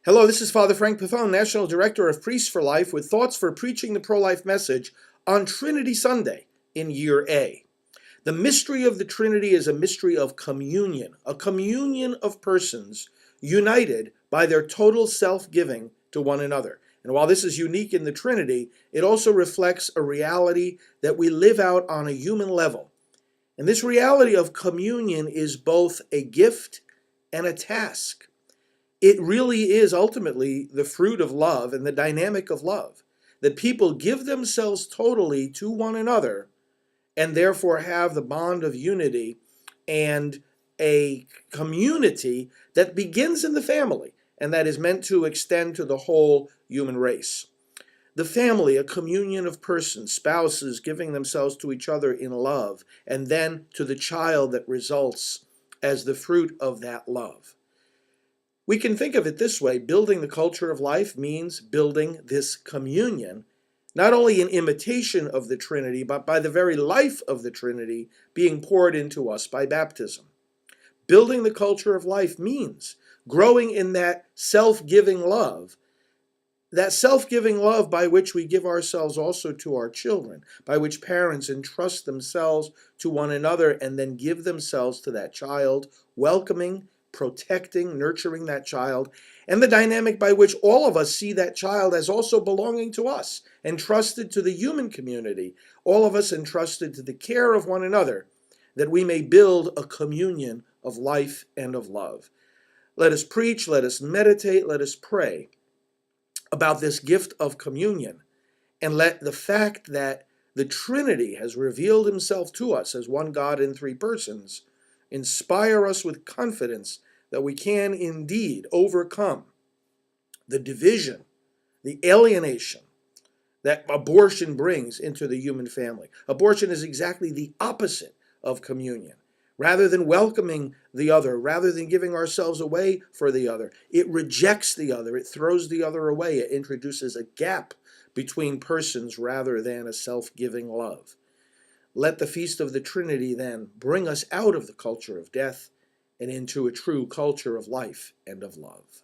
Hello, this is Father Frank Pithone, National Director of Priests for Life, with thoughts for preaching the pro-life message on Trinity Sunday in Year A. The mystery of the Trinity is a mystery of communion, a communion of persons united by their total self-giving to one another. And while this is unique in the Trinity, it also reflects a reality that we live out on a human level. And this reality of communion is both a gift and a task. It really is ultimately the fruit of love and the dynamic of love, that people give themselves totally to one another and therefore have the bond of unity and a community that begins in the family and that is meant to extend to the whole human race. The family, a communion of persons, spouses giving themselves to each other in love, and then to the child that results as the fruit of that love. We can think of it this way: building the culture of life means building this communion, not only in imitation of the Trinity, but by the very life of the Trinity being poured into us by baptism. Building the culture of life means growing in that self-giving love by which we give ourselves also to our children, by which parents entrust themselves to one another and then give themselves to that child, welcoming, protecting, nurturing that child, and the dynamic by which all of us see that child as also belonging to us, entrusted to the human community, all of us entrusted to the care of one another, that we may build a communion of life and of love. Let us preach, let us meditate, let us pray about this gift of communion, and let the fact that the Trinity has revealed himself to us as one God in three persons inspire us with confidence that we can indeed overcome the division, the alienation that abortion brings into the human family. Abortion is exactly the opposite of communion. Rather than welcoming the other, rather than giving ourselves away for the other, it rejects the other, it throws the other away, it introduces a gap between persons rather than a self-giving love. Let the Feast of the Trinity then bring us out of the culture of death and into a true culture of life and of love.